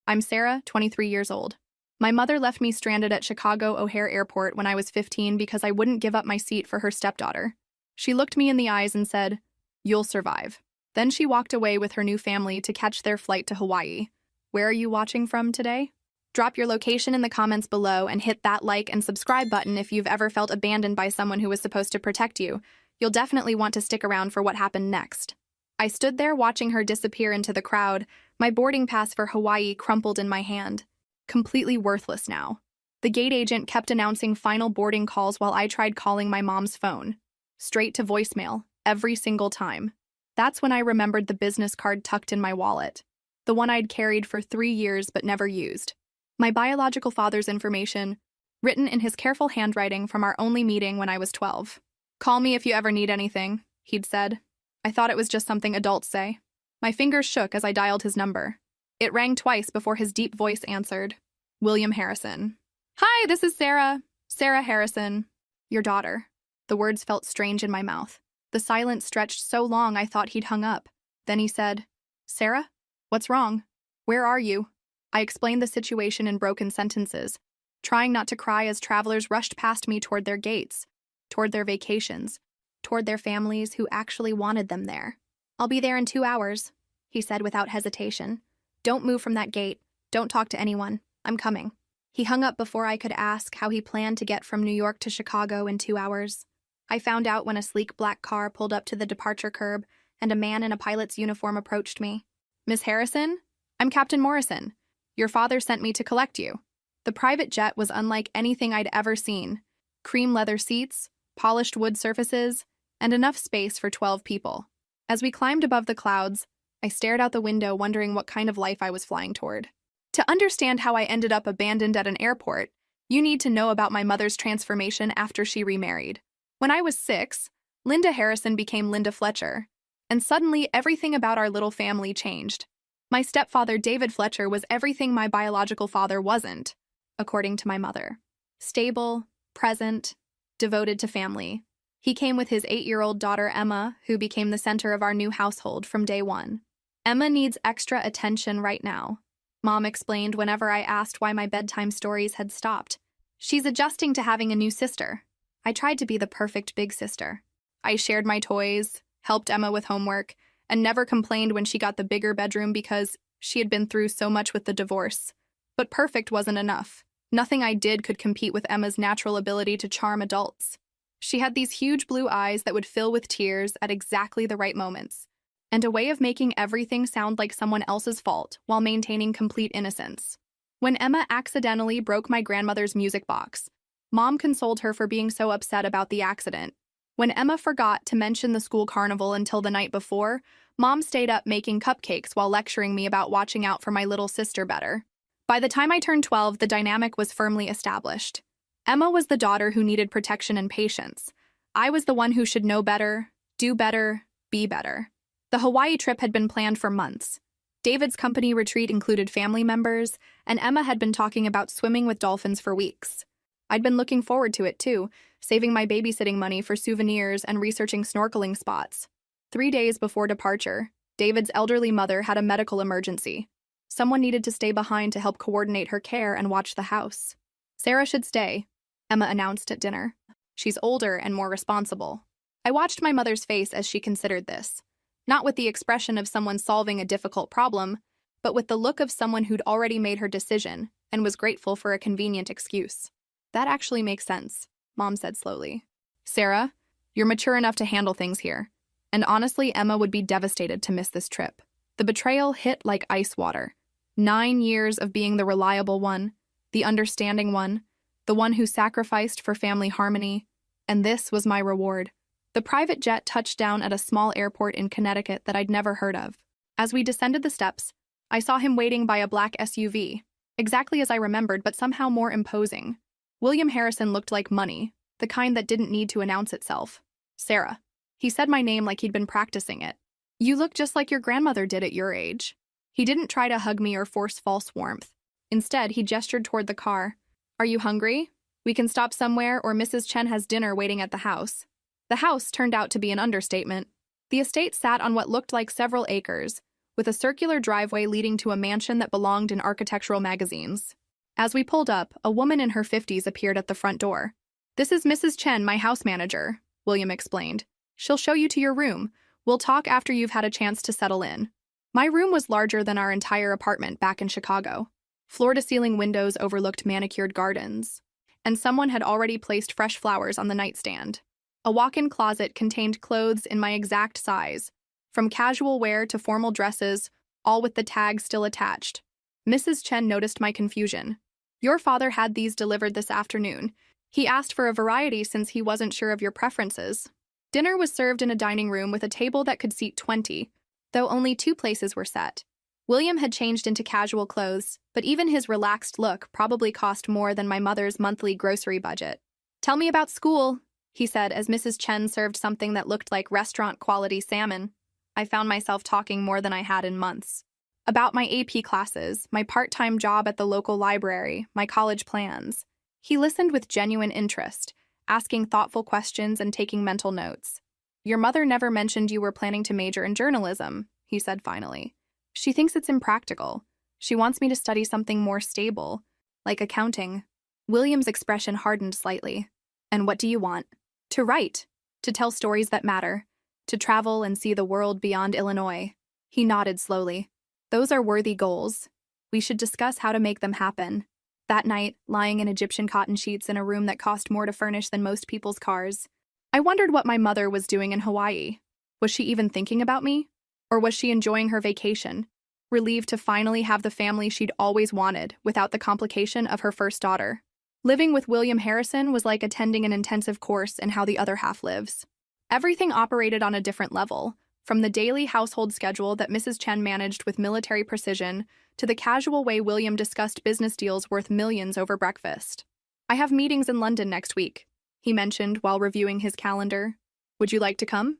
I'm Sarah, 23 years old. My mother left me stranded at Chicago O'Hare Airport when I was 15 because I wouldn't give up my seat for her stepdaughter. She looked me in the eyes and said, "You'll survive." Then she walked away with her new family to catch their flight to Hawaii. Where are you watching from today? Drop your location in the comments below and hit that like and subscribe button if you've ever felt abandoned by someone who was supposed to protect you. You'll definitely want to stick around for what happened next. I stood there watching her disappear into the crowd, my boarding pass for Hawaii crumpled in my hand. Completely worthless now. The gate agent kept announcing final boarding calls while I tried calling my mom's phone. Straight to voicemail, every single time. That's when I remembered the business card tucked in my wallet. The one I'd carried for 3 years but never used. My biological father's information, written in his careful handwriting from our only meeting when I was 12. "Call me if you ever need anything," he'd said. I thought it was just something adults say. My fingers shook as I dialed his number. It rang twice before his deep voice answered. William Harrison. "Hi, this is Sarah. Sarah Harrison. Your daughter." The words felt strange in my mouth. The silence stretched so long I thought he'd hung up. Then he said, "Sarah? What's wrong? Where are you?" I explained the situation in broken sentences, trying not to cry as travelers rushed past me toward their gates, toward their vacations, toward their families who actually wanted them there. "I'll be there in 2 hours," he said without hesitation. "Don't move from that gate. Don't talk to anyone. I'm coming." He hung up before I could ask how he planned to get from New York to Chicago in 2 hours. I found out when a sleek black car pulled up to the departure curb and a man in a pilot's uniform approached me. "Miss Harrison? I'm Captain Morrison. Your father sent me to collect you." The private jet was unlike anything I'd ever seen. Cream leather seats, polished wood surfaces, and enough space for 12 people. As we climbed above the clouds, I stared out the window wondering what kind of life I was flying toward. To understand how I ended up abandoned at an airport, you need to know about my mother's transformation after she remarried. When I was 6, Linda Harrison became Linda Fletcher, and suddenly everything about our little family changed. My stepfather, David Fletcher, was everything my biological father wasn't, according to my mother. Stable, present, devoted to family. He came with his 8-year-old daughter, Emma, who became the center of our new household from day one. "Emma needs extra attention right now," Mom explained whenever I asked why my bedtime stories had stopped. "She's adjusting to having a new sister." I tried to be the perfect big sister. I shared my toys, helped Emma with homework, and never complained when she got the bigger bedroom because she had been through so much with the divorce. But perfect wasn't enough. Nothing I did could compete with Emma's natural ability to charm adults. She had these huge blue eyes that would fill with tears at exactly the right moments, and a way of making everything sound like someone else's fault while maintaining complete innocence. When Emma accidentally broke my grandmother's music box, Mom consoled her for being so upset about the accident. When Emma forgot to mention the school carnival until the night before, Mom stayed up making cupcakes while lecturing me about watching out for my little sister better. By the time I turned 12, the dynamic was firmly established. Emma was the daughter who needed protection and patience. I was the one who should know better, do better, be better. The Hawaii trip had been planned for months. David's company retreat included family members, and Emma had been talking about swimming with dolphins for weeks. I'd been looking forward to it too, saving my babysitting money for souvenirs and researching snorkeling spots. 3 days before departure, David's elderly mother had a medical emergency. Someone needed to stay behind to help coordinate her care and watch the house. "Sarah should stay," Emma announced at dinner. "She's older and more responsible." I watched my mother's face as she considered this. Not with the expression of someone solving a difficult problem, but with the look of someone who'd already made her decision and was grateful for a convenient excuse. "That actually makes sense," Mom said slowly. "Sarah, you're mature enough to handle things here. And honestly, Emma would be devastated to miss this trip." The betrayal hit like ice water. 9 years of being the reliable one, the understanding one, the one who sacrificed for family harmony, and this was my reward. The private jet touched down at a small airport in Connecticut that I'd never heard of. As we descended the steps, I saw him waiting by a black SUV, exactly as I remembered, but somehow more imposing. William Harrison looked like money, the kind that didn't need to announce itself. "Sarah." He said my name like he'd been practicing it. "You look just like your grandmother did at your age." He didn't try to hug me or force false warmth. Instead, he gestured toward the car. "Are you hungry? We can stop somewhere, or Mrs. Chen has dinner waiting at the house." The house turned out to be an understatement. The estate sat on what looked like several acres, with a circular driveway leading to a mansion that belonged in architectural magazines. As we pulled up, a woman in her 50s appeared at the front door. "This is Mrs. Chen, my house manager," William explained. "She'll show you to your room. We'll talk after you've had a chance to settle in." My room was larger than our entire apartment back in Chicago. Floor-to-ceiling windows overlooked manicured gardens, and someone had already placed fresh flowers on the nightstand. A walk-in closet contained clothes in my exact size, from casual wear to formal dresses, all with the tag still attached. Mrs. Chen noticed my confusion. "Your father had these delivered this afternoon. He asked for a variety since he wasn't sure of your preferences." Dinner was served in a dining room with a table that could seat 20, though only 2 places were set. William had changed into casual clothes, but even his relaxed look probably cost more than my mother's monthly grocery budget. "Tell me about school," he said as Mrs. Chen served something that looked like restaurant-quality salmon. I found myself talking more than I had in months. About my AP classes, my part-time job at the local library, my college plans. He listened with genuine interest, asking thoughtful questions and taking mental notes. "Your mother never mentioned you were planning to major in journalism," he said finally. "She thinks it's impractical. She wants me to study something more stable, like accounting." William's expression hardened slightly. "And what do you want?" "To write, to tell stories that matter, to travel and see the world beyond Illinois." He nodded slowly. "Those are worthy goals. We should discuss how to make them happen." That night, lying in Egyptian cotton sheets in a room that cost more to furnish than most people's cars, I wondered what my mother was doing in Hawaii. Was she even thinking about me? Or was she enjoying her vacation, relieved to finally have the family she'd always wanted without the complication of her first daughter? Living with William Harrison was like attending an intensive course in how the other half lives. Everything operated on a different level, from the daily household schedule that Mrs. Chen managed with military precision to the casual way William discussed business deals worth millions over breakfast. "I have meetings in London next week," he mentioned while reviewing his calendar. "Would you like to come?"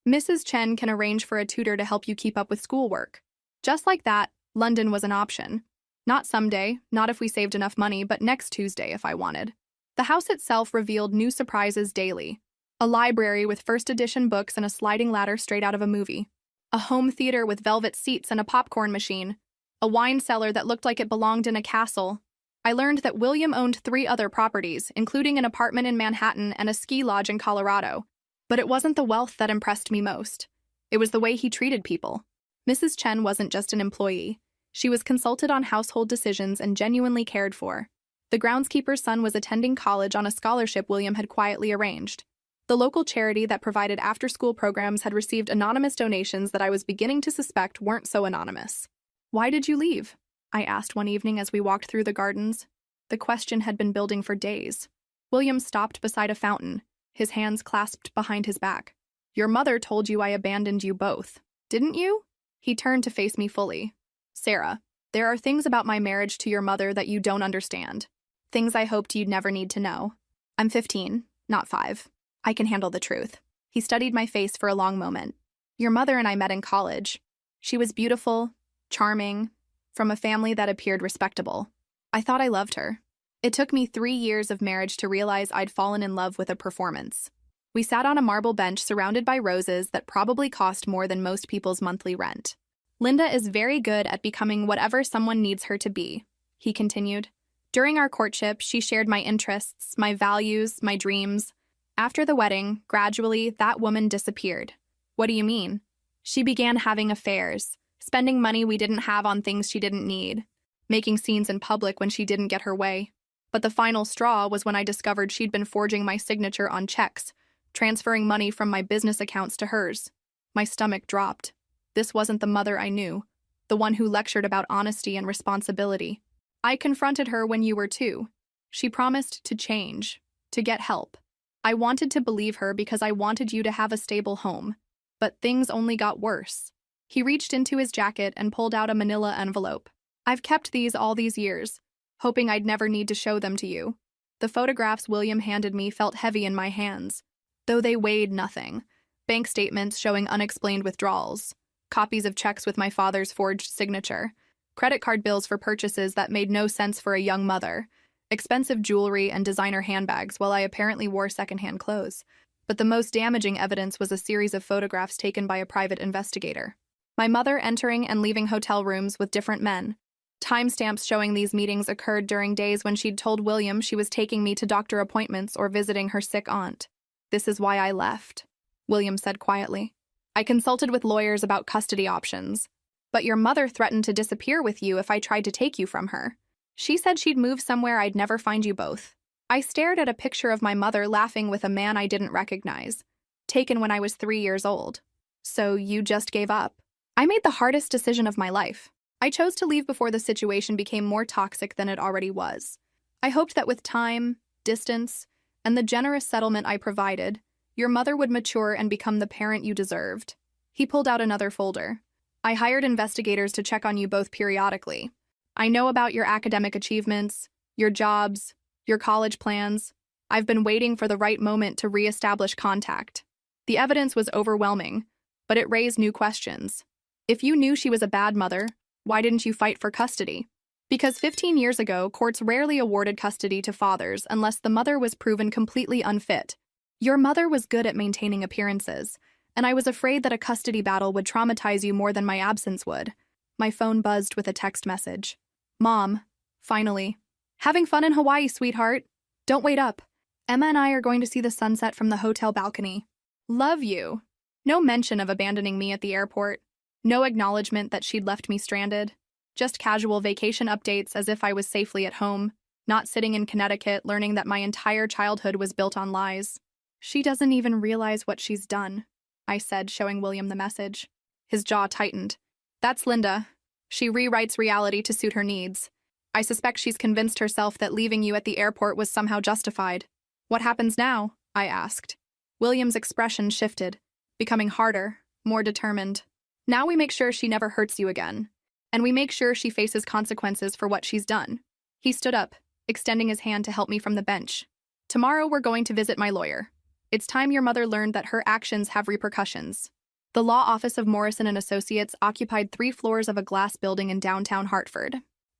Mrs. Chen can arrange for a tutor to help you keep up with schoolwork." Just like that, London was an option. Not someday, not if we saved enough money, but next Tuesday if I wanted. The house itself revealed new surprises daily. A library with first edition books and a sliding ladder straight out of a movie. A home theater with velvet seats and a popcorn machine. A wine cellar that looked like it belonged in a castle. I learned that William owned 3 other properties, including an apartment in Manhattan and a ski lodge in Colorado. But it wasn't the wealth that impressed me most. It was the way he treated people. Mrs. Chen wasn't just an employee. She was consulted on household decisions and genuinely cared for. The groundskeeper's son was attending college on a scholarship William had quietly arranged. The local charity that provided after-school programs had received anonymous donations that I was beginning to suspect weren't so anonymous. "Why did you leave?" I asked one evening as we walked through the gardens. The question had been building for days. William stopped beside a fountain, his hands clasped behind his back. "Your mother told you I abandoned you both, didn't you?" He turned to face me fully. "Sarah, there are things about my marriage to your mother that you don't understand. Things I hoped you'd never need to know. I'm 15, not 5. I can handle the truth." He studied my face for a long moment. "Your mother and I met in college. She was beautiful, charming, from a family that appeared respectable. I thought I loved her. It took me 3 years of marriage to realize I'd fallen in love with a performance. We sat on a marble bench surrounded by roses that probably cost more than most people's monthly rent. Linda is very good at becoming whatever someone needs her to be," he continued. "During our courtship, she shared my interests, my values, my dreams. After the wedding, gradually, that woman disappeared." "What do you mean?" "She began having affairs, spending money we didn't have on things she didn't need, making scenes in public when she didn't get her way. But the final straw was when I discovered she'd been forging my signature on checks, transferring money from my business accounts to hers. My stomach dropped. This wasn't the mother I knew, the one who lectured about honesty and responsibility. I confronted her when you were 2. She promised to change, to get help. I wanted to believe her because I wanted you to have a stable home. But things only got worse." He reached into his jacket and pulled out a manila envelope. "I've kept these all these years, hoping I'd never need to show them to you." The photographs William handed me felt heavy in my hands, though they weighed nothing. Bank statements showing unexplained withdrawals, copies of checks with my father's forged signature, credit card bills for purchases that made no sense for a young mother, expensive jewelry and designer handbags while I apparently wore secondhand clothes. But the most damaging evidence was a series of photographs taken by a private investigator. My mother entering and leaving hotel rooms with different men. Timestamps showing these meetings occurred during days when she'd told William she was taking me to doctor appointments or visiting her sick aunt. This is why I left, William said quietly. I consulted with lawyers about custody options. But your mother threatened to disappear with you if I tried to take you from her. She said she'd move somewhere I'd never find you both. I stared at a picture of my mother laughing with a man I didn't recognize, taken when I was 3 years old. So you just gave up? I made the hardest decision of my life. I chose to leave before the situation became more toxic than it already was. I hoped that with time, distance, and the generous settlement I provided, your mother would mature and become the parent you deserved. He pulled out another folder. I hired investigators to check on you both periodically. I know about your academic achievements, your jobs, your college plans. I've been waiting for the right moment to reestablish contact. The evidence was overwhelming, but it raised new questions. If you knew she was a bad mother, why didn't you fight for custody? Because 15 years ago, courts rarely awarded custody to fathers unless the mother was proven completely unfit. Your mother was good at maintaining appearances, and I was afraid that a custody battle would traumatize you more than my absence would. My phone buzzed with a text message. Mom, finally. Having fun in Hawaii, sweetheart. Don't wait up. Emma and I are going to see the sunset from the hotel balcony. Love you. No mention of abandoning me at the airport. No acknowledgement that she'd left me stranded. Just casual vacation updates as if I was safely at home, not sitting in Connecticut learning that my entire childhood was built on lies. She doesn't even realize what she's done, I said, showing William the message. His jaw tightened. That's Linda. She rewrites reality to suit her needs. I suspect she's convinced herself that leaving you at the airport was somehow justified. What happens now? I asked. William's expression shifted, becoming harder, more determined. Now we make sure she never hurts you again. And we make sure she faces consequences for what she's done. He stood up, extending his hand to help me from the bench. Tomorrow we're going to visit my lawyer. It's time your mother learned that her actions have repercussions. The law office of Morrison & Associates occupied 3 floors of a glass building in downtown Hartford.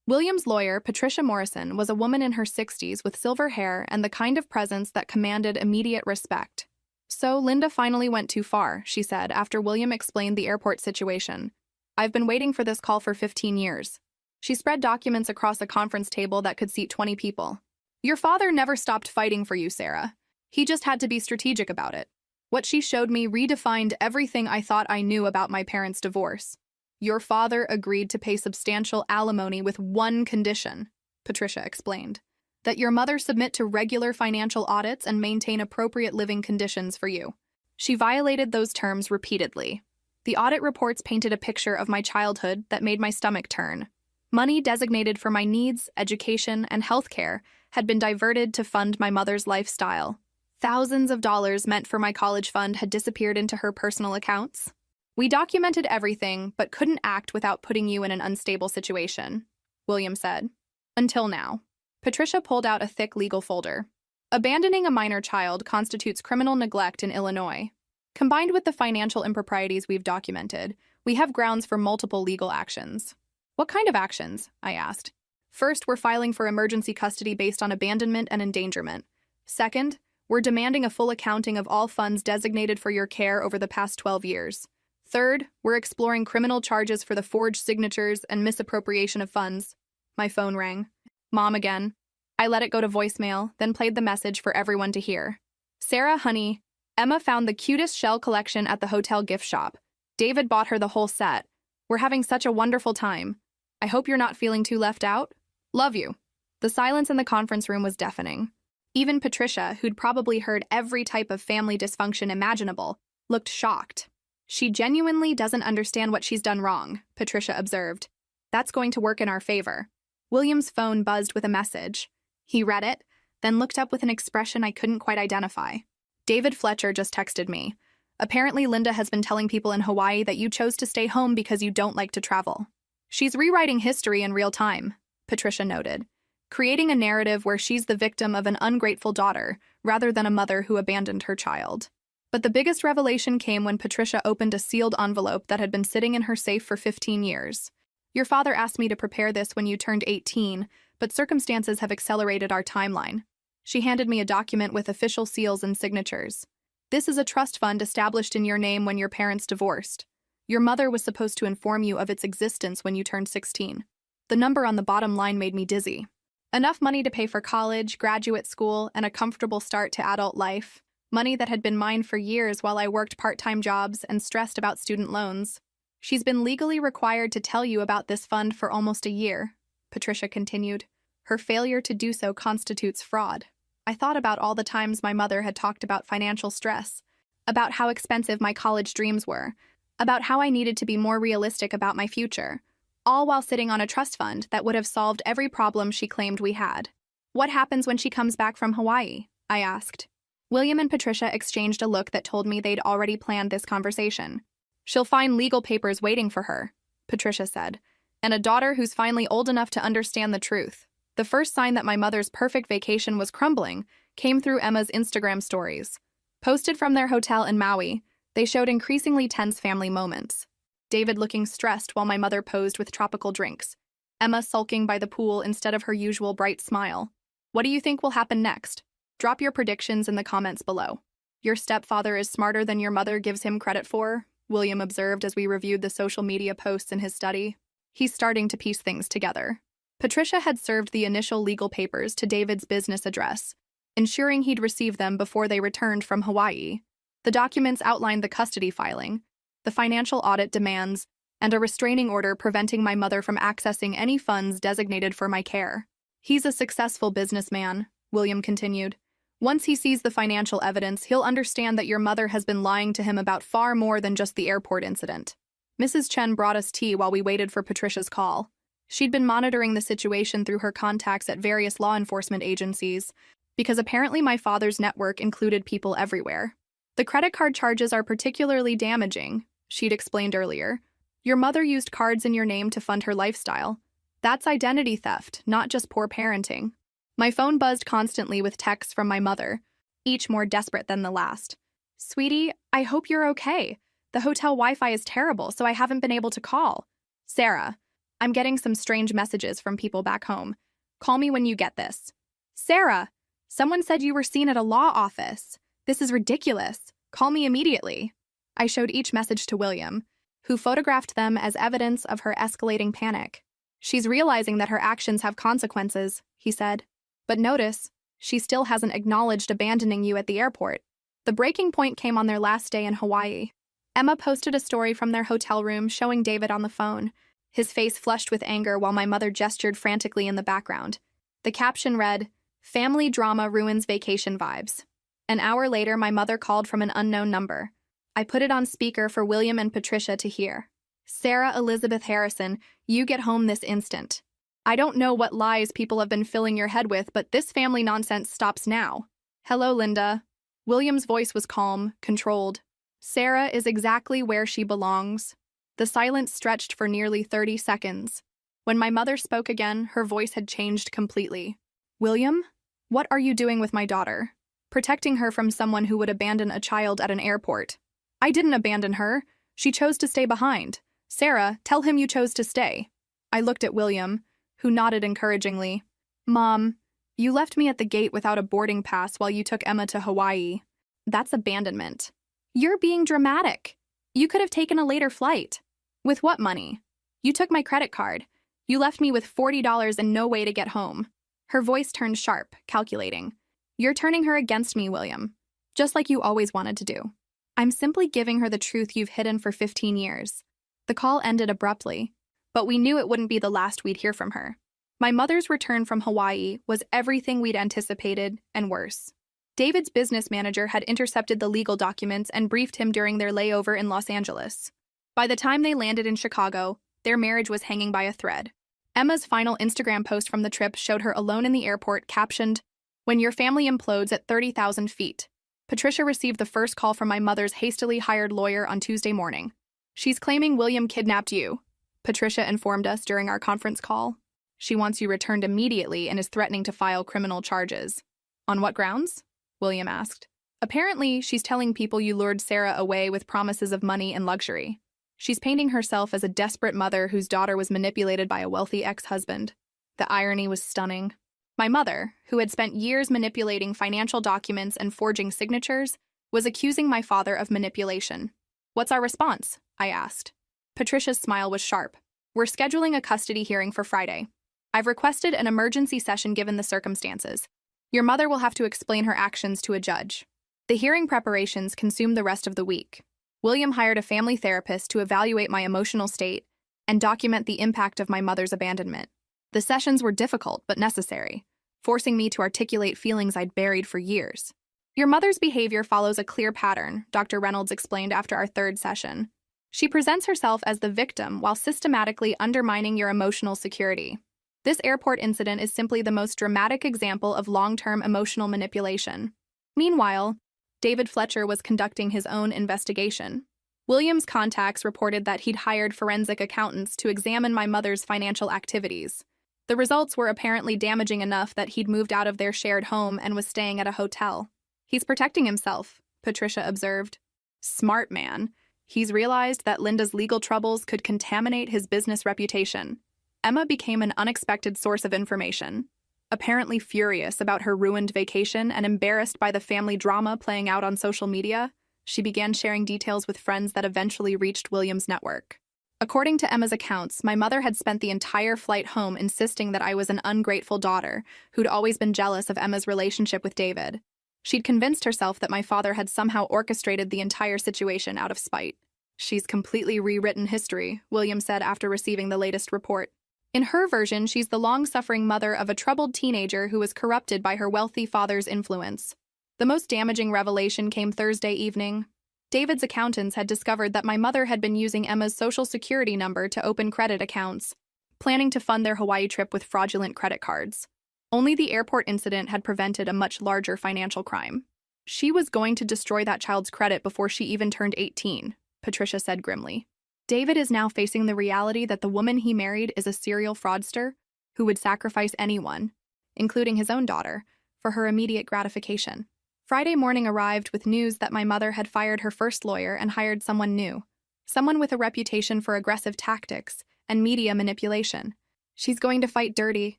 William's lawyer, Patricia Morrison, was a woman in her 60s with silver hair and the kind of presence that commanded immediate respect. So Linda finally went too far, she said after William explained the airport situation. I've been waiting for this call for 15 years. She spread documents across a conference table that could seat 20 people. Your father never stopped fighting for you, Sarah. He just had to be strategic about it. What she showed me redefined everything I thought I knew about my parents' divorce. Your father agreed to pay substantial alimony with one condition, Patricia explained, that your mother submit to regular financial audits and maintain appropriate living conditions for you. She violated those terms repeatedly. The audit reports painted a picture of my childhood that made my stomach turn. Money designated for my needs, education, and health care had been diverted to fund my mother's lifestyle. Thousands of dollars meant for my college fund had disappeared into her personal accounts. We documented everything, but couldn't act without putting you in an unstable situation, William said. Until now. Patricia pulled out a thick legal folder. Abandoning a minor child constitutes criminal neglect in Illinois. Combined with the financial improprieties we've documented, we have grounds for multiple legal actions. What kind of actions? I asked. First, we're filing for emergency custody based on abandonment and endangerment. Second, we're demanding a full accounting of all funds designated for your care over the past 12 years. Third, we're exploring criminal charges for the forged signatures and misappropriation of funds. My phone rang. Mom again. I let it go to voicemail, then played the message for everyone to hear. Sarah, honey, Emma found the cutest shell collection at the hotel gift shop. David bought her the whole set. We're having such a wonderful time. I hope you're not feeling too left out. Love you. The silence in the conference room was deafening. Even Patricia, who'd probably heard every type of family dysfunction imaginable, looked shocked. She genuinely doesn't understand what she's done wrong, Patricia observed. That's going to work in our favor. William's phone buzzed with a message. He read it, then looked up with an expression I couldn't quite identify. David Fletcher just texted me. Apparently Linda has been telling people in Hawaii that you chose to stay home because you don't like to travel. She's rewriting history in real time, Patricia noted, creating a narrative where she's the victim of an ungrateful daughter rather than a mother who abandoned her child. But the biggest revelation came when Patricia opened a sealed envelope that had been sitting in her safe for 15 years. Your father asked me to prepare this when you turned 18, but circumstances have accelerated our timeline. She handed me a document with official seals and signatures. This is a trust fund established in your name when your parents divorced. Your mother was supposed to inform you of its existence when you turned 16. The number on the bottom line made me dizzy. Enough money to pay for college, graduate school, and a comfortable start to adult life. Money that had been mine for years while I worked part-time jobs and stressed about student loans. She's been legally required to tell you about this fund for almost a year, Patricia continued. Her failure to do so constitutes fraud. I thought about all the times my mother had talked about financial stress, about how expensive my college dreams were, about how I needed to be more realistic about my future, all while sitting on a trust fund that would have solved every problem she claimed we had. What happens when she comes back from Hawaii? I asked. William and Patricia exchanged a look that told me they'd already planned this conversation. She'll find legal papers waiting for her, Patricia said, and a daughter who's finally old enough to understand the truth. The first sign that my mother's perfect vacation was crumbling came through Emma's Instagram stories. Posted from their hotel in Maui, they showed increasingly tense family moments. David looking stressed while my mother posed with tropical drinks. Emma sulking by the pool instead of her usual bright smile. What do you think will happen next? Drop your predictions in the comments below. Your stepfather is smarter than your mother gives him credit for, William observed as we reviewed the social media posts in his study. He's starting to piece things together. Patricia had served the initial legal papers to David's business address, ensuring he'd receive them before they returned from Hawaii. The documents outlined the custody filing, the financial audit demands, and a restraining order preventing my mother from accessing any funds designated for my care. He's a successful businessman, William continued. Once he sees the financial evidence, he'll understand that your mother has been lying to him about far more than just the airport incident. Mrs. Chen brought us tea while we waited for Patricia's call. She'd been monitoring the situation through her contacts at various law enforcement agencies, because apparently my father's network included people everywhere. The credit card charges are particularly damaging, she'd explained earlier. Your mother used cards in your name to fund her lifestyle. That's identity theft, not just poor parenting. My phone buzzed constantly with texts from my mother, each more desperate than the last. Sweetie, I hope you're okay. The hotel Wi-Fi is terrible, so I haven't been able to call. Sarah, I'm getting some strange messages from people back home. Call me when you get this. Sarah, someone said you were seen at a law office. This is ridiculous. Call me immediately. I showed each message to William, who photographed them as evidence of her escalating panic. She's realizing that her actions have consequences, he said. But notice, she still hasn't acknowledged abandoning you at the airport. The breaking point came on their last day in Hawaii. Emma posted a story from their hotel room showing David on the phone, his face flushed with anger while my mother gestured frantically in the background. The caption read, "Family drama ruins vacation vibes." An hour later, my mother called from an unknown number. I put it on speaker for William and Patricia to hear. Sarah Elizabeth Harrison, you get home this instant. I don't know what lies people have been filling your head with, but this family nonsense stops now. Hello, Linda. William's voice was calm, controlled. Sarah is exactly where she belongs. The silence stretched for nearly 30 seconds. When my mother spoke again, her voice had changed completely. William, what are you doing with my daughter? Protecting her from someone who would abandon a child at an airport. I didn't abandon her. She chose to stay behind. Sarah, tell him you chose to stay. I looked at William, who nodded encouragingly. Mom, you left me at the gate without a boarding pass while you took Emma to Hawaii. That's abandonment. You're being dramatic. You could have taken a later flight. With what money? You took my credit card. You left me with $40 and no way to get home. Her voice turned sharp, calculating. You're turning her against me, William. Just like you always wanted to do. I'm simply giving her the truth you've hidden for 15 years. The call ended abruptly, but we knew it wouldn't be the last we'd hear from her. My mother's return from Hawaii was everything we'd anticipated, and worse. David's business manager had intercepted the legal documents and briefed him during their layover in Los Angeles. By the time they landed in Chicago, their marriage was hanging by a thread. Emma's final Instagram post from the trip showed her alone in the airport, captioned, "When your family implodes at 30,000 feet." Patricia received the first call from my mother's hastily hired lawyer on Tuesday morning. She's claiming William kidnapped you, Patricia informed us during our conference call. She wants you returned immediately and is threatening to file criminal charges. On what grounds? William asked. Apparently, she's telling people you lured Sarah away with promises of money and luxury. She's painting herself as a desperate mother whose daughter was manipulated by a wealthy ex-husband. The irony was stunning. My mother, who had spent years manipulating financial documents and forging signatures, was accusing my father of manipulation. What's our response? I asked. Patricia's smile was sharp. We're scheduling a custody hearing for Friday. I've requested an emergency session given the circumstances. Your mother will have to explain her actions to a judge. The hearing preparations consumed the rest of the week. William hired a family therapist to evaluate my emotional state and document the impact of my mother's abandonment. The sessions were difficult but necessary, forcing me to articulate feelings I'd buried for years. Your mother's behavior follows a clear pattern, Dr. Reynolds explained after our third session. She presents herself as the victim while systematically undermining your emotional security. This airport incident is simply the most dramatic example of long-term emotional manipulation. Meanwhile, David Fletcher was conducting his own investigation. William's contacts reported that he'd hired forensic accountants to examine my mother's financial activities. The results were apparently damaging enough that he'd moved out of their shared home and was staying at a hotel. He's protecting himself, Patricia observed. Smart man. He's realized that Linda's legal troubles could contaminate his business reputation. Emma became an unexpected source of information. Apparently furious about her ruined vacation and embarrassed by the family drama playing out on social media, she began sharing details with friends that eventually reached William's network. According to Emma's accounts, my mother had spent the entire flight home insisting that I was an ungrateful daughter who'd always been jealous of Emma's relationship with David. She'd convinced herself that my father had somehow orchestrated the entire situation out of spite. She's completely rewritten history, William said after receiving the latest report. In her version, she's the long-suffering mother of a troubled teenager who was corrupted by her wealthy father's influence. The most damaging revelation came Thursday evening. David's accountants had discovered that my mother had been using Emma's social security number to open credit accounts, planning to fund their Hawaii trip with fraudulent credit cards. Only the airport incident had prevented a much larger financial crime. She was going to destroy that child's credit before she even turned 18, Patricia said grimly. David is now facing the reality that the woman he married is a serial fraudster who would sacrifice anyone, including his own daughter, for her immediate gratification. Friday morning arrived with news that my mother had fired her first lawyer and hired someone new, someone with a reputation for aggressive tactics and media manipulation. She's going to fight dirty,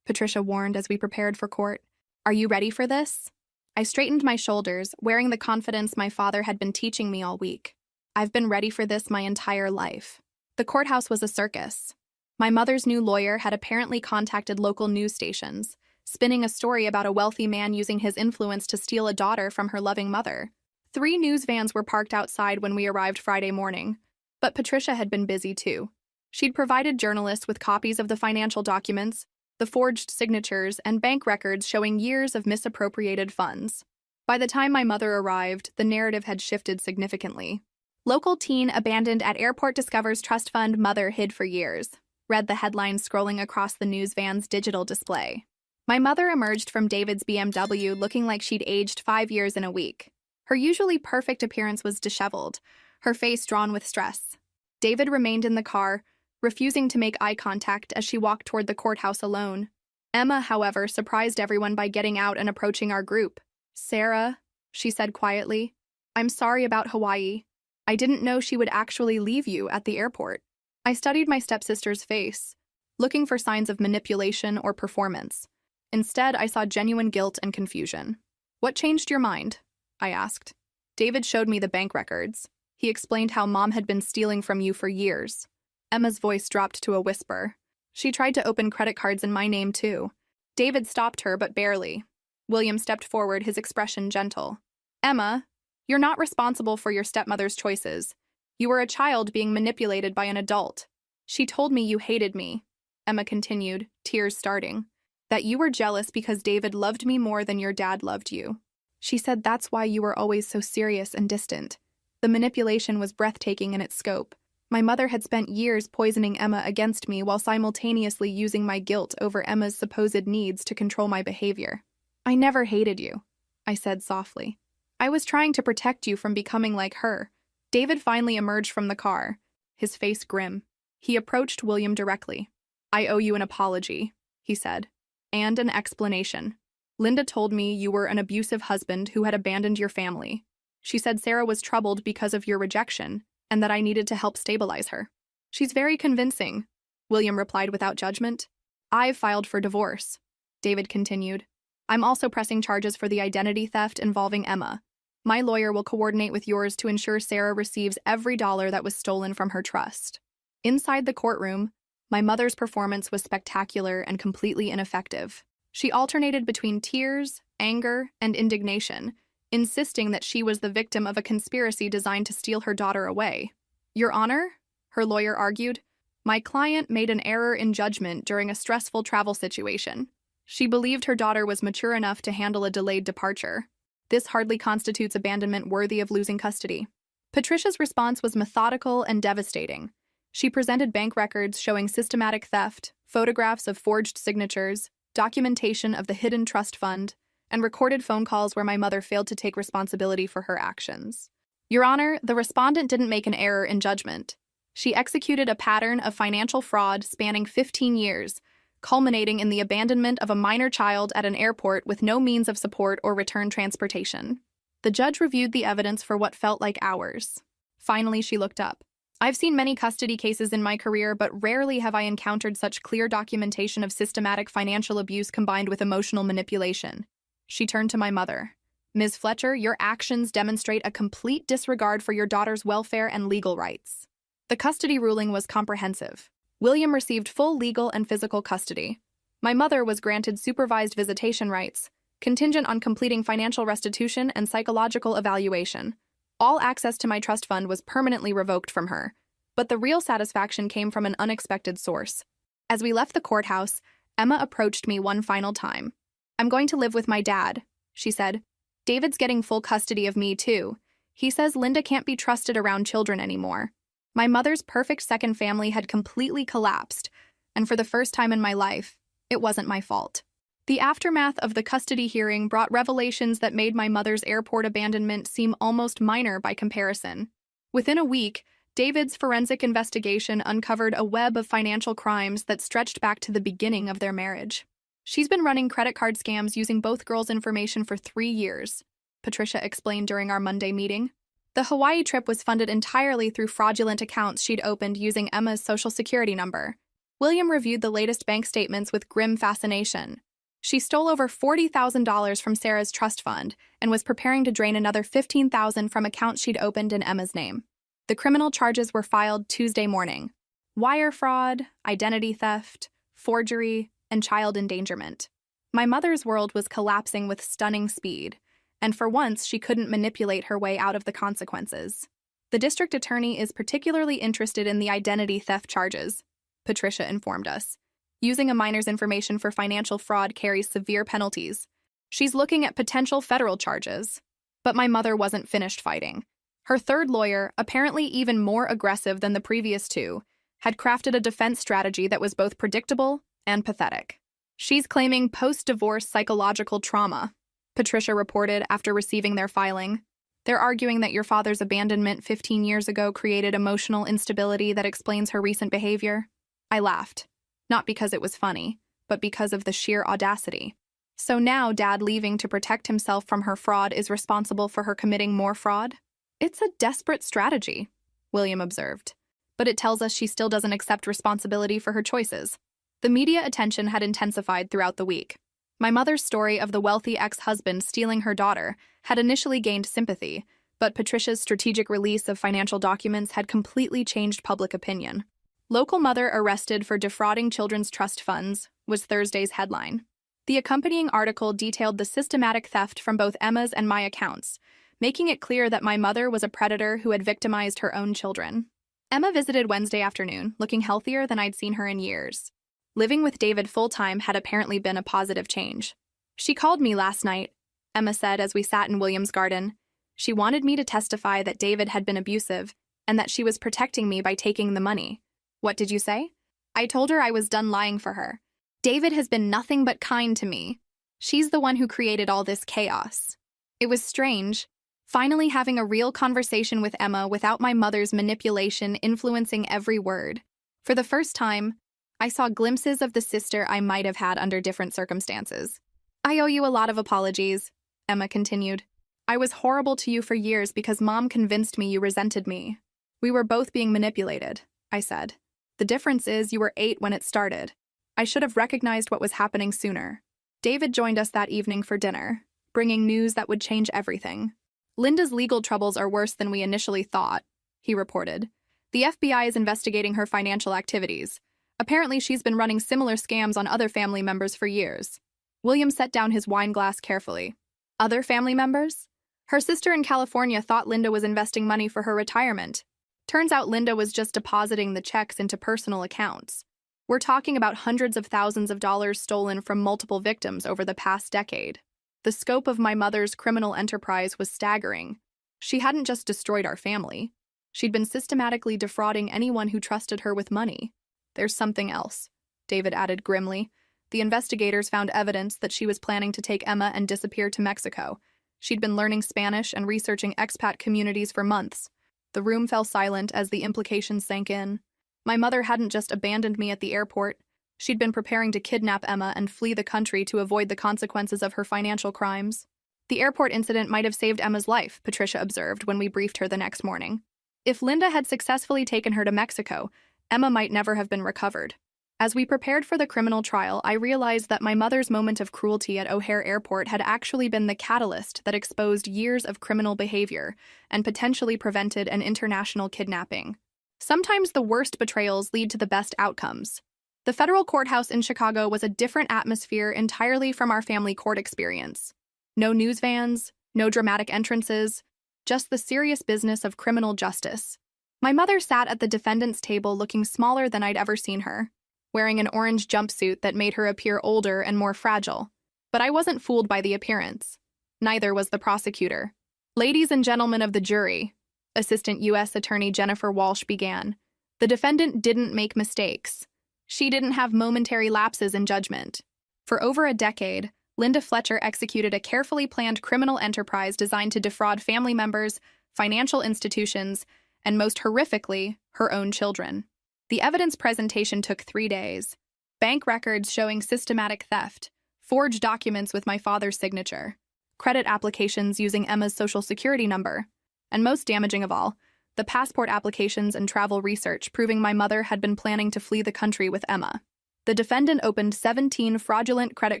Patricia warned as we prepared for court. Are you ready for this? I straightened my shoulders, wearing the confidence my father had been teaching me all week. I've been ready for this my entire life. The courthouse was a circus. My mother's new lawyer had apparently contacted local news stations, spinning a story about a wealthy man using his influence to steal a daughter from her loving mother. 3 news vans were parked outside when we arrived Friday morning, but Patricia had been busy too. She'd provided journalists with copies of the financial documents, the forged signatures, and bank records showing years of misappropriated funds. By the time my mother arrived, the narrative had shifted significantly. Local teen abandoned at airport discovers trust fund mother hid for years, read the headline scrolling across the news van's digital display. My mother emerged from David's BMW looking like she'd aged 5 years in a week. Her usually perfect appearance was disheveled, her face drawn with stress. David remained in the car, refusing to make eye contact as she walked toward the courthouse alone. Emma, however, surprised everyone by getting out and approaching our group. Sarah, she said quietly, I'm sorry about Hawaii. I didn't know she would actually leave you at the airport. I studied my stepsister's face, looking for signs of manipulation or performance. Instead, I saw genuine guilt and confusion. What changed your mind? I asked. David showed me the bank records. He explained how Mom had been stealing from you for years. Emma's voice dropped to a whisper. She tried to open credit cards in my name, too. David stopped her, but barely. William stepped forward, his expression gentle. Emma, you're not responsible for your stepmother's choices. You were a child being manipulated by an adult. She told me you hated me, Emma continued, tears starting. That you were jealous because David loved me more than your dad loved you. She said that's why you were always so serious and distant. The manipulation was breathtaking in its scope. My mother had spent years poisoning Emma against me while simultaneously using my guilt over Emma's supposed needs to control my behavior. I never hated you, I said softly. I was trying to protect you from becoming like her. David finally emerged from the car, his face grim. He approached William directly. I owe you an apology, he said. And an explanation. Linda told me you were an abusive husband who had abandoned your family. She said Sarah was troubled because of your rejection, and that I needed to help stabilize her. She's very convincing, William replied without judgment. I've filed for divorce, David continued. I'm also pressing charges for the identity theft involving Emma. My lawyer will coordinate with yours to ensure Sarah receives every dollar that was stolen from her trust. Inside the courtroom, my mother's performance was spectacular and completely ineffective. She alternated between tears, anger, and indignation, insisting that she was the victim of a conspiracy designed to steal her daughter away. "Your Honor," her lawyer argued, "my client made an error in judgment during a stressful travel situation. She believed her daughter was mature enough to handle a delayed departure. This hardly constitutes abandonment worthy of losing custody." Patricia's response was methodical and devastating. She presented bank records showing systematic theft, photographs of forged signatures, documentation of the hidden trust fund, and recorded phone calls where my mother failed to take responsibility for her actions. "Your Honor, the respondent didn't make an error in judgment. She executed a pattern of financial fraud spanning 15 years, culminating in the abandonment of a minor child at an airport with no means of support or return transportation." The judge reviewed the evidence for what felt like hours. Finally, she looked up. "I've seen many custody cases in my career, but rarely have I encountered such clear documentation of systematic financial abuse combined with emotional manipulation." She turned to my mother. "Ms. Fletcher, your actions demonstrate a complete disregard for your daughter's welfare and legal rights." The custody ruling was comprehensive. William received full legal and physical custody. My mother was granted supervised visitation rights, contingent on completing financial restitution and psychological evaluation. All access to my trust fund was permanently revoked from her, but the real satisfaction came from an unexpected source. As we left the courthouse, Emma approached me one final time. "I'm going to live with my dad," she said. "David's getting full custody of me, too. He says Linda can't be trusted around children anymore." My mother's perfect second family had completely collapsed, and for the first time in my life, it wasn't my fault. The aftermath of the custody hearing brought revelations that made my mother's airport abandonment seem almost minor by comparison. Within a week, David's forensic investigation uncovered a web of financial crimes that stretched back to the beginning of their marriage. "She's been running credit card scams using both girls' information for 3 years," Patricia explained during our Monday meeting. The Hawaii trip was funded entirely through fraudulent accounts she'd opened using Emma's social security number. William reviewed the latest bank statements with grim fascination. She stole over $40,000 from Sarah's trust fund and was preparing to drain another $15,000 from accounts she'd opened in Emma's name. The criminal charges were filed Tuesday morning: wire fraud, identity theft, forgery, and child endangerment. My mother's world was collapsing with stunning speed, and for once she couldn't manipulate her way out of the consequences. "The district attorney is particularly interested in the identity theft charges," Patricia informed us. "Using a minor's information for financial fraud carries severe penalties. She's looking at potential federal charges." But my mother wasn't finished fighting. Her third lawyer, apparently even more aggressive than the previous two, had crafted a defense strategy that was both predictable and pathetic. "She's claiming post-divorce psychological trauma," Patricia reported after receiving their filing. "They're arguing that your father's abandonment 15 years ago created emotional instability that explains her recent behavior." I laughed. Not because it was funny, but because of the sheer audacity. "So now Dad leaving to protect himself from her fraud is responsible for her committing more fraud?" "It's a desperate strategy," William observed. "But it tells us she still doesn't accept responsibility for her choices." The media attention had intensified throughout the week. My mother's story of the wealthy ex-husband stealing her daughter had initially gained sympathy, but Patricia's strategic release of financial documents had completely changed public opinion. "Local mother arrested for defrauding children's trust funds" was Thursday's headline. The accompanying article detailed the systematic theft from both Emma's and my accounts, making it clear that my mother was a predator who had victimized her own children. Emma visited Wednesday afternoon, looking healthier than I'd seen her in years. Living with David full-time had apparently been a positive change. "She called me last night," Emma said as we sat in William's garden. "She wanted me to testify that David had been abusive and that she was protecting me by taking the money." "What did you say?" "I told her I was done lying for her. David has been nothing but kind to me. She's the one who created all this chaos." It was strange, finally having a real conversation with Emma without my mother's manipulation influencing every word. For the first time, I saw glimpses of the sister I might have had under different circumstances. "I owe you a lot of apologies," Emma continued. "I was horrible to you for years because Mom convinced me you resented me. We were both being manipulated," I said. "The difference is you were 8 when it started. I should have recognized what was happening sooner." David joined us that evening for dinner, bringing news that would change everything. "Linda's legal troubles are worse than we initially thought," he reported. The FBI is investigating her financial activities. Apparently, she's been running similar scams on other family members for years. William set down his wine glass carefully. Other family members? Her sister in California thought Linda was investing money for her retirement. Turns out Linda was just depositing the checks into personal accounts. We're talking about hundreds of thousands of dollars stolen from multiple victims over the past decade. The scope of my mother's criminal enterprise was staggering. She hadn't just destroyed our family. She'd been systematically defrauding anyone who trusted her with money. There's something else, David added grimly. The investigators found evidence that she was planning to take Emma and disappear to Mexico. She'd been learning Spanish and researching expat communities for months. The room fell silent as the implications sank in. My mother hadn't just abandoned me at the airport. She'd been preparing to kidnap Emma and flee the country to avoid the consequences of her financial crimes. The airport incident might have saved Emma's life, Patricia observed when we briefed her the next morning. If Linda had successfully taken her to Mexico, Emma might never have been recovered. As we prepared for the criminal trial, I realized that my mother's moment of cruelty at O'Hare Airport had actually been the catalyst that exposed years of criminal behavior and potentially prevented an international kidnapping. Sometimes the worst betrayals lead to the best outcomes. The federal courthouse in Chicago was a different atmosphere entirely from our family court experience. No news vans, no dramatic entrances, just the serious business of criminal justice. My mother sat at the defendant's table looking smaller than I'd ever seen her, wearing an orange jumpsuit that made her appear older and more fragile. But I wasn't fooled by the appearance. Neither was the prosecutor. "Ladies and gentlemen of the jury," Assistant U.S. Attorney Jennifer Walsh began, "the defendant didn't make mistakes. She didn't have momentary lapses in judgment. For over a decade, Linda Fletcher executed a carefully planned criminal enterprise designed to defraud family members, financial institutions, and most horrifically, her own children. The evidence presentation took 3 days. Bank records showing systematic theft, forged documents with my father's signature, credit applications using Emma's social security number, and most damaging of all, the passport applications and travel research proving my mother had been planning to flee the country with Emma. The defendant opened 17 fraudulent credit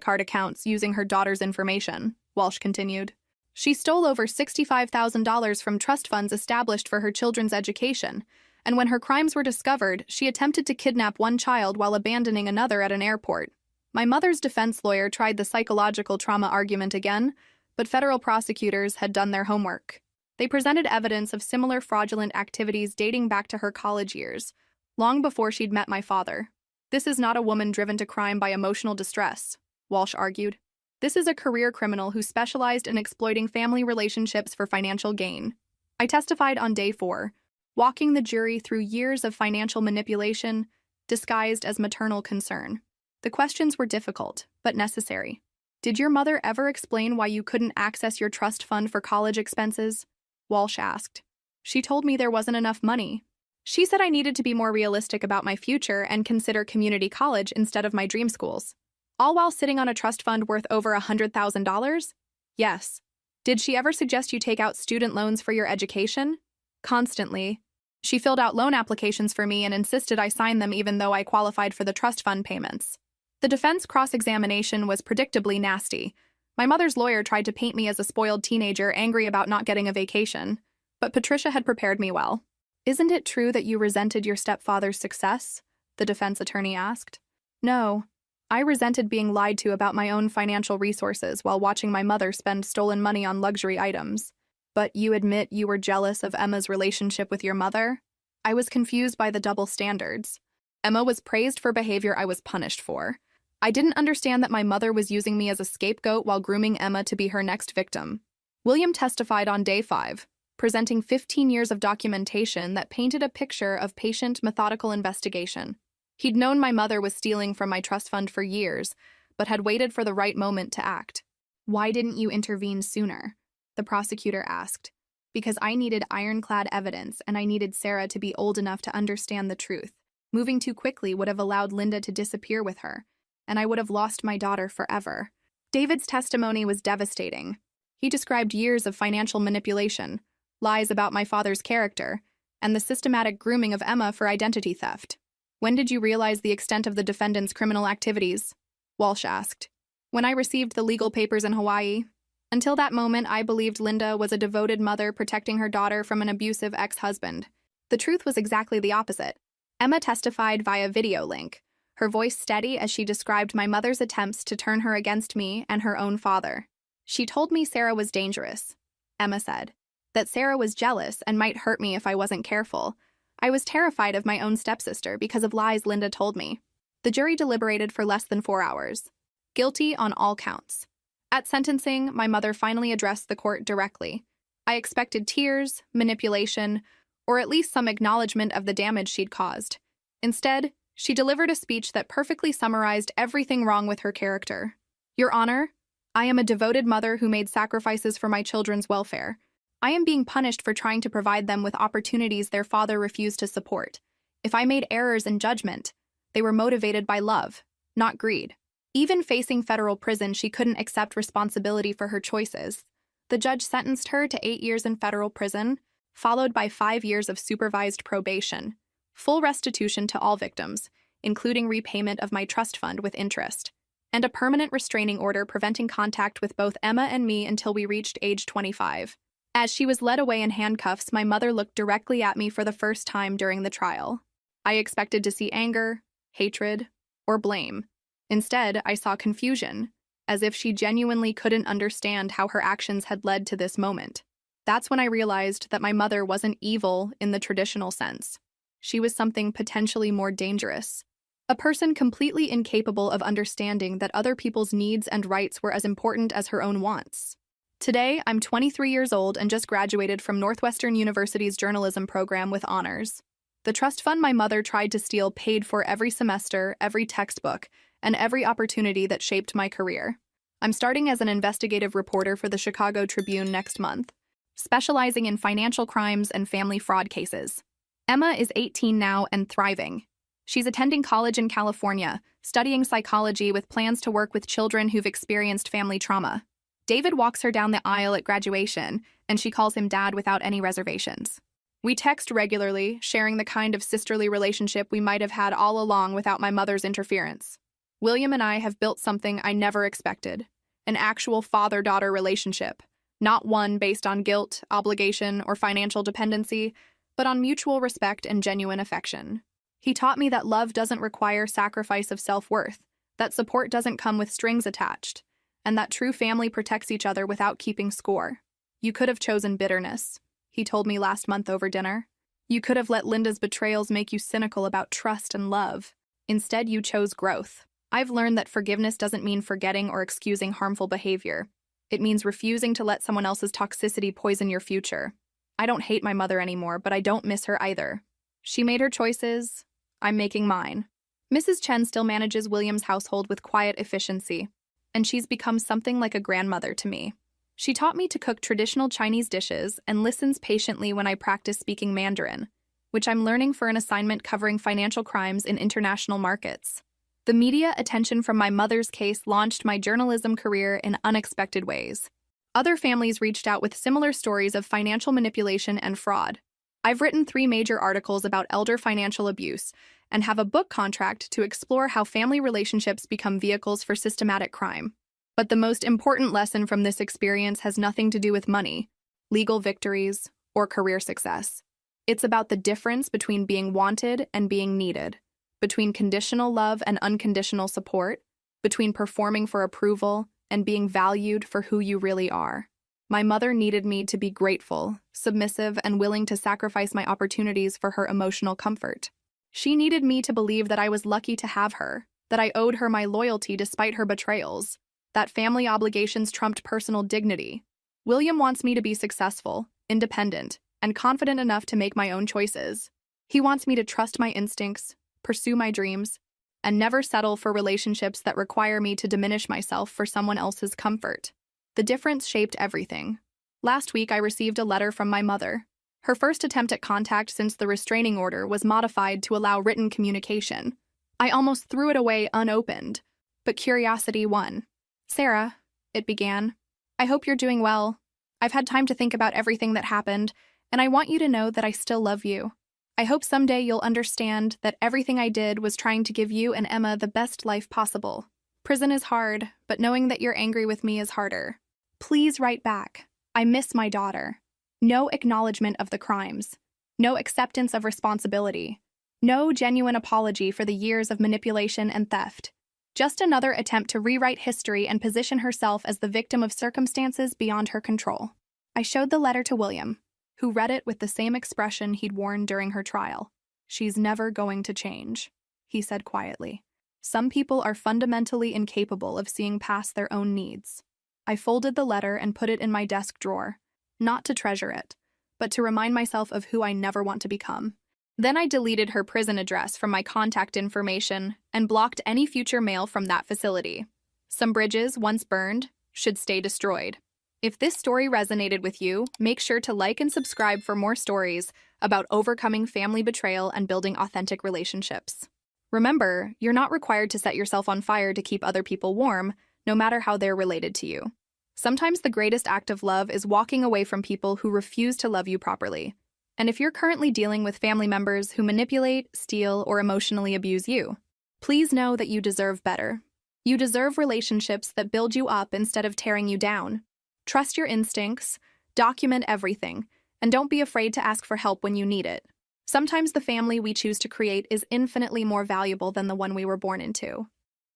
card accounts using her daughter's information," Walsh continued. "She stole over $65,000 from trust funds established for her children's education, and when her crimes were discovered, she attempted to kidnap one child while abandoning another at an airport. My mother's defense lawyer tried the psychological trauma argument again, but federal prosecutors had done their homework. They presented evidence of similar fraudulent activities dating back to her college years, long before she'd met my father. This is not a woman driven to crime by emotional distress," Walsh argued. "This is a career criminal who specialized in exploiting family relationships for financial gain." I testified on day 4, walking the jury through years of financial manipulation disguised as maternal concern. The questions were difficult, but necessary. "Did your mother ever explain why you couldn't access your trust fund for college expenses?" Walsh asked. "She told me there wasn't enough money. She said I needed to be more realistic about my future and consider community college instead of my dream schools. All while sitting on a trust fund worth over $100,000? Yes. Did she ever suggest you take out student loans for your education? Constantly. She filled out loan applications for me and insisted I sign them even though I qualified for the trust fund payments." The defense cross-examination was predictably nasty. My mother's lawyer tried to paint me as a spoiled teenager angry about not getting a vacation, but Patricia had prepared me well. "Isn't it true that you resented your stepfather's success?" the defense attorney asked. "No. I resented being lied to about my own financial resources while watching my mother spend stolen money on luxury items. But you admit you were jealous of Emma's relationship with your mother?" I was confused by the double standards. Emma was praised for behavior I was punished for. I didn't understand that my mother was using me as a scapegoat while grooming Emma to be her next victim. William testified on day 5, presenting 15 years of documentation that painted a picture of patient, methodical investigation. He'd known my mother was stealing from my trust fund for years, but had waited for the right moment to act. "Why didn't you intervene sooner?" the prosecutor asked. "Because I needed ironclad evidence, and I needed Sarah to be old enough to understand the truth. Moving too quickly would have allowed Linda to disappear with her, and I would have lost my daughter forever." David's testimony was devastating. He described years of financial manipulation, lies about my father's character, and the systematic grooming of Emma for identity theft. "When did you realize the extent of the defendant's criminal activities?" Walsh asked. "When I received the legal papers in Hawaii. Until that moment, I believed Linda was a devoted mother protecting her daughter from an abusive ex-husband. The truth was exactly the opposite. Emma testified via video link, her voice steady as she described my mother's attempts to turn her against me and her own father. She told me Sarah was dangerous, Emma said, that Sarah was jealous and might hurt me if I wasn't careful. I was terrified of my own stepsister because of lies Linda told me. The jury deliberated for less than 4 hours. Guilty on all counts. At sentencing, my mother finally addressed the court directly. I expected tears, manipulation, or at least some acknowledgement of the damage she'd caused. Instead, she delivered a speech that perfectly summarized everything wrong with her character. Your Honor, I am a devoted mother who made sacrifices for my children's welfare. I am being punished for trying to provide them with opportunities their father refused to support. If I made errors in judgment, they were motivated by love, not greed. Even facing federal prison, she couldn't accept responsibility for her choices. The judge sentenced her to 8 years in federal prison, followed by 5 years of supervised probation, full restitution to all victims, including repayment of my trust fund with interest, and a permanent restraining order preventing contact with both Emma and me until we reached age 25. As she was led away in handcuffs, my mother looked directly at me for the first time during the trial. I expected to see anger, hatred, or blame. Instead, I saw confusion, as if she genuinely couldn't understand how her actions had led to this moment. That's when I realized that my mother wasn't evil in the traditional sense. She was something potentially more dangerous. A person completely incapable of understanding that other people's needs and rights were as important as her own wants. Today, I'm 23 years old and just graduated from Northwestern University's journalism program with honors. The trust fund my mother tried to steal paid for every semester, every textbook, and every opportunity that shaped my career. I'm starting as an investigative reporter for the Chicago Tribune next month, specializing in financial crimes and family fraud cases. Emma is 18 now and thriving. She's attending college in California, studying psychology with plans to work with children who've experienced family trauma. David walks her down the aisle at graduation, and she calls him Dad without any reservations. We text regularly, sharing the kind of sisterly relationship we might have had all along without my mother's interference. William and I have built something I never expected, an actual father-daughter relationship, not one based on guilt, obligation, or financial dependency, but on mutual respect and genuine affection. He taught me that love doesn't require sacrifice of self-worth, that support doesn't come with strings attached, and that true family protects each other without keeping score. You could have chosen bitterness, he told me last month over dinner. You could have let Linda's betrayals make you cynical about trust and love. Instead, you chose growth. I've learned that forgiveness doesn't mean forgetting or excusing harmful behavior. It means refusing to let someone else's toxicity poison your future. I don't hate my mother anymore, but I don't miss her either. She made her choices. I'm making mine. Mrs. Chen still manages William's household with quiet efficiency, and she's become something like a grandmother to me. She taught me to cook traditional Chinese dishes and listens patiently when I practice speaking Mandarin, which I'm learning for an assignment covering financial crimes in international markets. The media attention from my mother's case launched my journalism career in unexpected ways. Other families reached out with similar stories of financial manipulation and fraud. I've written 3 major articles about elder financial abuse and have a book contract to explore how family relationships become vehicles for systematic crime. But the most important lesson from this experience has nothing to do with money, legal victories, or career success. It's about the difference between being wanted and being needed, between conditional love and unconditional support, between performing for approval and being valued for who you really are. My mother needed me to be grateful, submissive, and willing to sacrifice my opportunities for her emotional comfort. She needed me to believe that I was lucky to have her, that I owed her my loyalty despite her betrayals, that family obligations trumped personal dignity. William wants me to be successful, independent, and confident enough to make my own choices. He wants me to trust my instincts, pursue my dreams, and never settle for relationships that require me to diminish myself for someone else's comfort. The difference shaped everything. Last week, I received a letter from my mother. Her first attempt at contact since the restraining order was modified to allow written communication. I almost threw it away unopened, but curiosity won. Sarah, it began, I hope you're doing well. I've had time to think about everything that happened, and I want you to know that I still love you. I hope someday you'll understand that everything I did was trying to give you and Emma the best life possible. Prison is hard, but knowing that you're angry with me is harder. Please write back. I miss my daughter. No acknowledgement of the crimes. No acceptance of responsibility. No genuine apology for the years of manipulation and theft. Just another attempt to rewrite history and position herself as the victim of circumstances beyond her control. I showed the letter to William, who read it with the same expression he'd worn during her trial. "She's never going to change," he said quietly. "Some people are fundamentally incapable of seeing past their own needs." I folded the letter and put it in my desk drawer, not to treasure it, but to remind myself of who I never want to become. Then I deleted her prison address from my contact information and blocked any future mail from that facility. Some bridges, once burned, should stay destroyed. If this story resonated with you, make sure to like and subscribe for more stories about overcoming family betrayal and building authentic relationships. Remember, you're not required to set yourself on fire to keep other people warm, no matter how they're related to you. Sometimes the greatest act of love is walking away from people who refuse to love you properly. And if you're currently dealing with family members who manipulate, steal, or emotionally abuse you, please know that you deserve better. You deserve relationships that build you up instead of tearing you down. Trust your instincts, document everything, and don't be afraid to ask for help when you need it. Sometimes the family we choose to create is infinitely more valuable than the one we were born into.